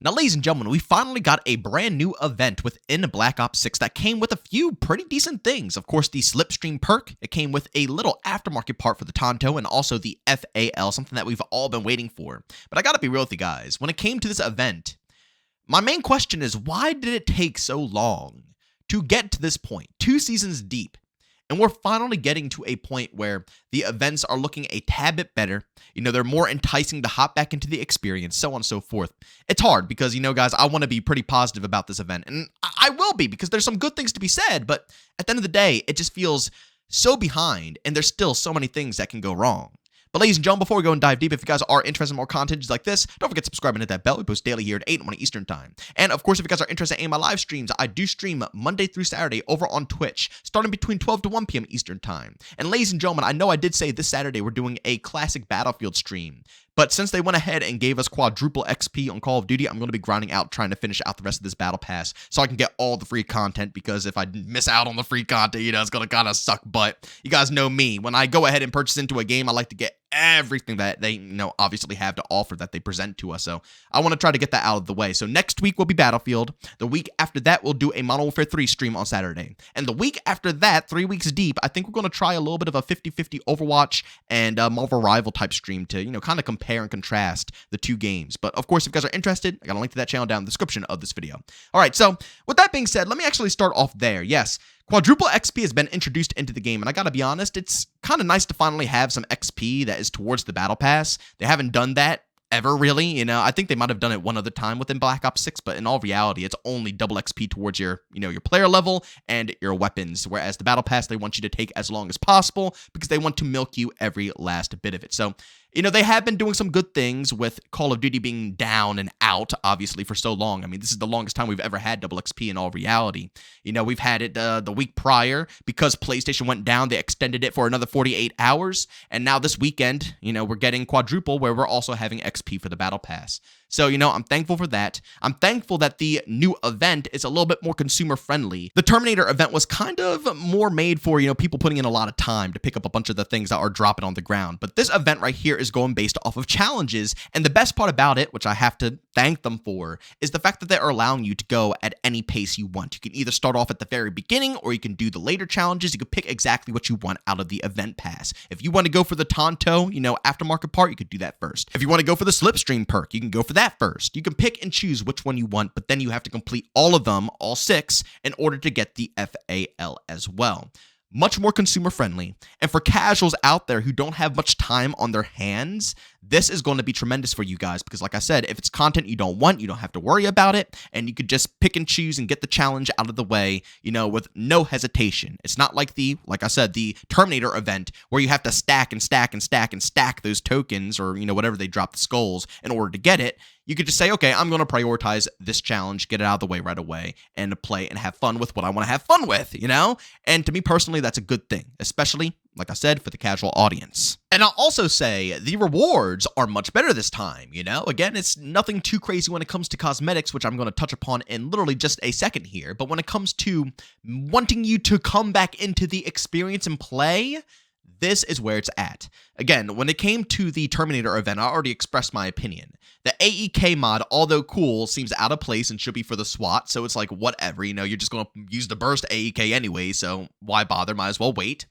Now, ladies and gentlemen, we finally got a brand new event within Black Ops 6 that came with a few pretty decent things. Of course, the Slipstream perk. It came with a little aftermarket part for the Tonto and also the FAL, something that we've all been waiting for. But I gotta be real with you guys. When it came to this event, my main question is, why did it take so long to get to this point? 2 seasons deep. And we're finally getting to a point where the events are looking a tad bit better. They're more enticing to hop back into the experience, so on and so forth. It's hard because, guys, I want to be pretty positive about this event. And I will be because there's some good things to be said. But at the end of the day, it just feels so behind. And there's still so many things that can go wrong. But ladies and gentlemen, before we go and dive deep, if you guys are interested in more content just like this, don't forget to subscribe and hit that bell. We post daily here at 8 in the morning Eastern Time. And of course, if you guys are interested in my live streams, I do stream Monday through Saturday over on Twitch, starting between 12 to 1 p.m. Eastern Time. And ladies and gentlemen, I know I did say this Saturday we're doing a classic Battlefield stream. But since they went ahead and gave us Quadruple XP on Call of Duty, I'm going to be grinding out trying to finish out the rest of this Battle Pass so I can get all the free content, because if I miss out on the free content, it's going to kind of suck butt. You guys know me. When I go ahead and purchase into a game, I like to get everything that they, obviously have to offer that they present to us. So I want to try to get that out of the way. So next week will be Battlefield. The week after that, we'll do a Modern Warfare 3 stream on Saturday. And the week after that, 3 weeks deep, I think we're going to try a little bit of a 50-50 Overwatch and Marvel Rival type stream to, kind of compare and contrast the two games. But of course, if you guys are interested, I got a link to that channel down in the description of this video. All right, so with that being said, let me actually start off there. Yes, Quadruple XP has been introduced into the game, and I gotta be honest, it's kind of nice to finally have some XP that is towards the Battle Pass. They haven't done that ever, really. I think they might have done it one other time within Black Ops 6, but in all reality, it's only double XP towards your, your player level and your weapons, whereas the Battle Pass, they want you to take as long as possible because they want to milk you every last bit of it. So, they have been doing some good things with Call of Duty being down and out, obviously, for so long. I mean, this is the longest time we've ever had double XP in all reality. We've had it the week prior because PlayStation went down. They extended it for another 48 hours. And now this weekend, we're getting quadruple where we're also having XP for the Battle Pass. So, I'm thankful for that. I'm thankful that the new event is a little bit more consumer friendly. The Terminator event was kind of more made for, people putting in a lot of time to pick up a bunch of the things that are dropping on the ground. But this event right here is going based off of challenges. And the best part about it, which I have to thank them for, is the fact that they're allowing you to go at any pace you want. You can either start off at the very beginning or you can do the later challenges. You can pick exactly what you want out of the event pass. If you want to go for the Tonto, aftermarket part, you could do that first. If you want to go for the Slipstream perk, you can go for that first. You can pick and choose which one you want, but then you have to complete all of them, all 6, in order to get the FAL as well. Much more consumer friendly. And for casuals out there who don't have much time on their hands, this is going to be tremendous for you guys because, like I said, if it's content you don't want, you don't have to worry about it, and you could just pick and choose and get the challenge out of the way, with no hesitation. It's not like like I said, the Terminator event where you have to stack and stack and stack and stack those tokens or, whatever they drop the skulls in order to get it. You could just say, okay, I'm going to prioritize this challenge, get it out of the way right away, and play and have fun with what I want to have fun with, And to me personally, that's a good thing, especially, like I said, for the casual audience. And I'll also say the rewards are much better this time, Again, it's nothing too crazy when it comes to cosmetics, which I'm going to touch upon in literally just a second here. But when it comes to wanting you to come back into the experience and play, this is where it's at. Again, when it came to the Terminator event, I already expressed my opinion. The AEK mod, although cool, seems out of place and should be for the SWAT, so it's like, whatever, you're just going to use the burst AEK anyway, so why bother? Might as well wait.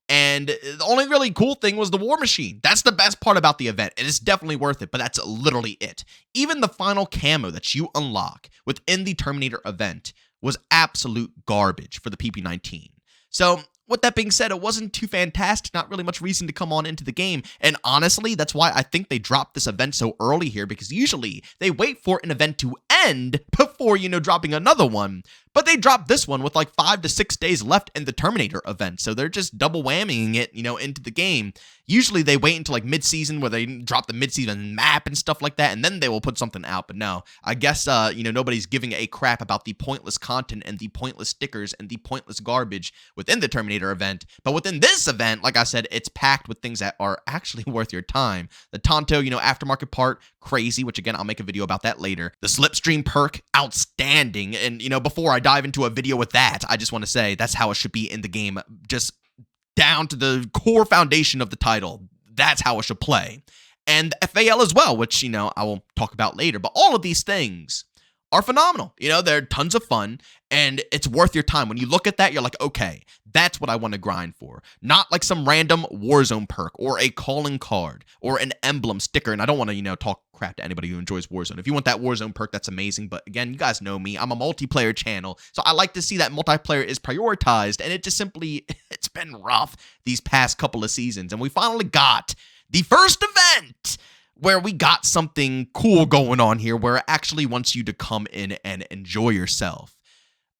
And the only really cool thing was the war machine. That's the best part about the event. It is definitely worth it, but that's literally it. Even the final camo that you unlock within the Terminator event was absolute garbage for the PP19. So, with that being said, it wasn't too fantastic, not really much reason to come on into the game, and honestly, that's why I think they dropped this event so early here, because usually they wait for an event to end before, dropping another one, but they dropped this one with like 5 to 6 days left in the Terminator event, so they're just double whammying it, into the game. Usually they wait until like mid-season where they drop the mid-season map and stuff like that, and then they will put something out, but no, I guess, nobody's giving a crap about the pointless content and the pointless stickers and the pointless garbage within the Terminator event. But within this event, like I said, it's packed with things that are actually worth your time. The Tonto, aftermarket part, crazy, which again, I'll make a video about that later. The Slipstream perk, outstanding. And, before I dive into a video with that, I just want to say that's how it should be in the game. Just down to the core foundation of the title. That's how it should play. and the FAL as well, which, I will talk about later. But all of these things are phenomenal. They're tons of fun, and it's worth your time. When you look at that, you're like, okay, that's what I want to grind for. Not like some random Warzone perk or a calling card or an emblem sticker. And I don't want to, talk crap to anybody who enjoys Warzone. If you want that Warzone perk, that's amazing. But again, you guys know me. I'm a multiplayer channel, so I like to see that multiplayer is prioritized, and it just simply, it's been rough these past couple of seasons. And we finally got the first event where we got something cool going on here, where it actually wants you to come in and enjoy yourself.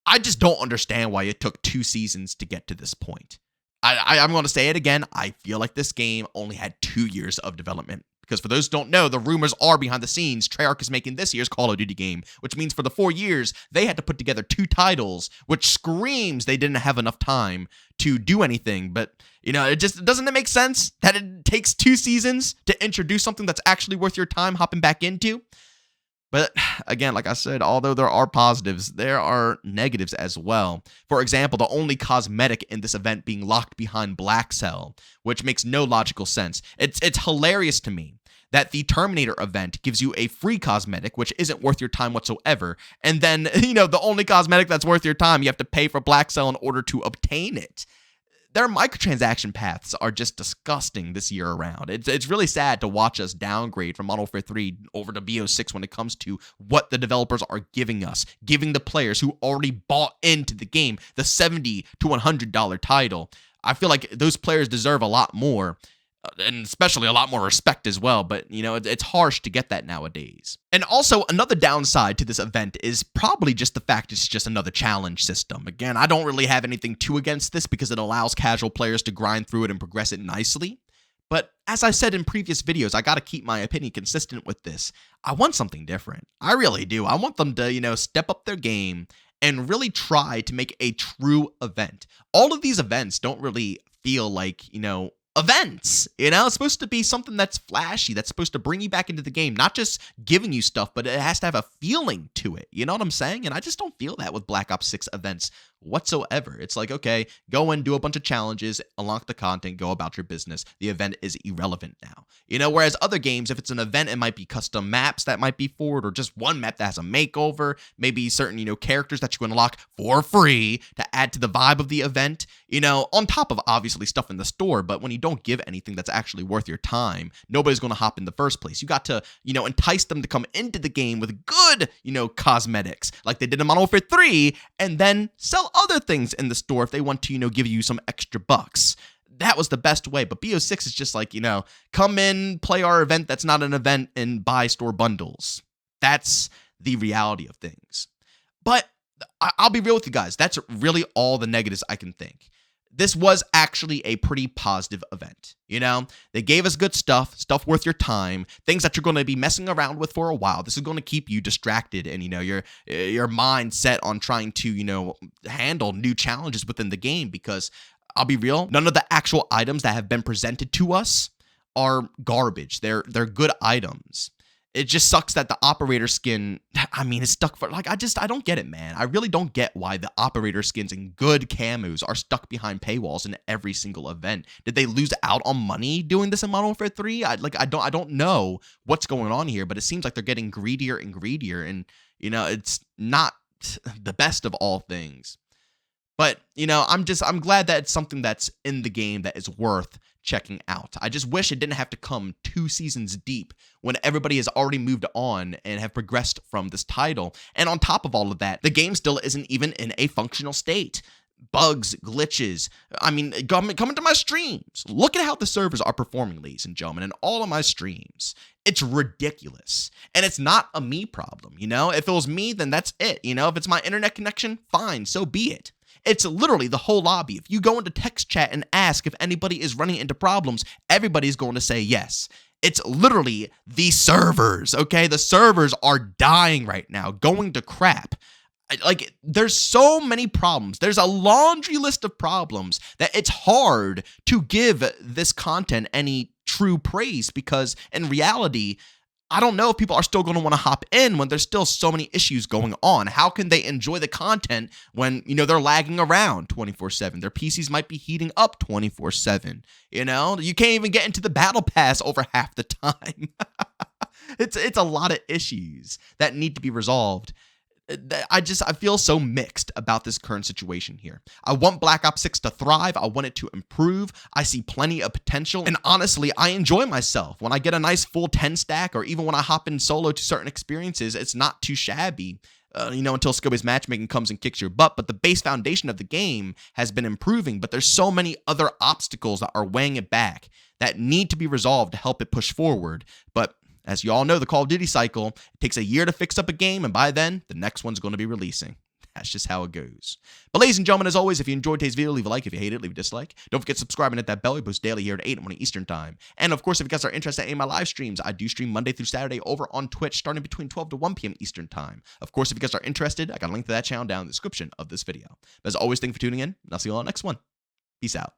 I just don't understand why it took 2 seasons to get to this point. I'm going to say it again. I feel like this game only had 2 years of development. Because for those who don't know, the rumors are behind the scenes, Treyarch is making this year's Call of Duty game, which means for the 4 years, they had to put together 2 titles, which screams they didn't have enough time to do anything. But, doesn't it make sense that it takes 2 seasons to introduce something that's actually worth your time hopping back into? But again, like I said, although there are positives, there are negatives as well. For example, the only cosmetic in this event being locked behind Black Cell, which makes no logical sense. It's hilarious to me that the Terminator event gives you a free cosmetic, which isn't worth your time whatsoever. And then, the only cosmetic that's worth your time, you have to pay for Black Cell in order to obtain it. Their microtransaction paths are just disgusting this year around. It's really sad to watch us downgrade from Modern Warfare 3 over to BO6 when it comes to what the developers are giving us, giving the players who already bought into the game the $70 to $100 title. I feel like those players deserve a lot more, and especially a lot more respect as well, but, it's harsh to get that nowadays. And also, another downside to this event is probably just the fact it's just another challenge system. Again, I don't really have anything too against this because it allows casual players to grind through it and progress it nicely. But as I said in previous videos, I got to keep my opinion consistent with this. I want something different. I really do. I want them to, step up their game and really try to make a true event. All of these events don't really feel like, events. It's supposed to be something that's flashy, that's supposed to bring you back into the game, not just giving you stuff, but it has to have a feeling to it. You know what I'm saying? And I just don't feel that with Black Ops 6 events whatsoever. It's like, okay, go and do a bunch of challenges, unlock the content, go about your business. The event is irrelevant now. Whereas other games, if it's an event, it might be custom maps that might be forward, or just one map that has a makeover, maybe certain, characters that you can unlock for free to add to the vibe of the event, on top of obviously stuff in the store. But when you don't give anything that's actually worth your time, nobody's going to hop in the first place. You got to, entice them to come into the game with good, cosmetics, like they did in Modern Warfare 3, and then sell other things in the store if they want to, give you some extra bucks. That was the best way. But BO6 is just like, come in, play our event that's not an event, and buy store bundles. That's the reality of things. But I'll be real with you guys. That's really all the negatives I can think. This was actually a pretty positive event. They gave us good stuff worth your time, things that you're going to be messing around with for a while. This is going to keep you distracted and, your mind set on trying to, handle new challenges within the game, because I'll be real, none of the actual items that have been presented to us are garbage. They're good items. It just sucks that the operator skin, is stuck for, I don't get it, man. I really don't get why the operator skins and good camos are stuck behind paywalls in every single event. Did they lose out on money doing this in Modern Warfare 3? I don't know what's going on here, but it seems like they're getting greedier and greedier, and, it's not the best of all things. But, I'm glad that it's something that's in the game that is worth checking out. I just wish it didn't have to come 2 seasons deep when everybody has already moved on and have progressed from this title. And on top of all of that, the game still isn't even in a functional state. Bugs, glitches. Come into my streams. Look at how the servers are performing, ladies and gentlemen, in all of my streams. It's ridiculous. And it's not a me problem, If it was me, then that's it, If it's my internet connection, fine, so be it. It's literally the whole lobby. If you go into text chat and ask if anybody is running into problems, everybody's going to say yes. It's literally the servers, okay? The servers are dying right now, going to crap. There's so many problems. There's a laundry list of problems that it's hard to give this content any true praise, because in reality, I don't know if people are still going to want to hop in when there's still so many issues going on. How can they enjoy the content when, they're lagging around 24/7? Their PCs might be heating up 24/7. You can't even get into the battle pass over half the time. It's a lot of issues that need to be resolved. I feel so mixed about this current situation here. I want Black Ops 6 to thrive. I want it to improve. I see plenty of potential. And honestly, I enjoy myself. When I get a nice full 10 stack, or even when I hop in solo to certain experiences, it's not too shabby. Until Scobie's matchmaking comes and kicks your butt. But the base foundation of the game has been improving, but there's so many other obstacles that are weighing it back that need to be resolved to help it push forward. But as you all know, the Call of Duty cycle, it takes a year to fix up a game, and by then, the next one's going to be releasing. That's just how it goes. But ladies and gentlemen, as always, if you enjoyed today's video, leave a like. If you hate it, leave a dislike. Don't forget to subscribe and hit that bell. We post daily here at 8 in the morning Eastern Time. And of course, if you guys are interested in any of my live streams, I do stream Monday through Saturday over on Twitch, starting between 12 to 1 p.m. Eastern Time. Of course, if you guys are interested, I got a link to that channel down in the description of this video. But as always, thank you for tuning in, and I'll see you all on the next one. Peace out.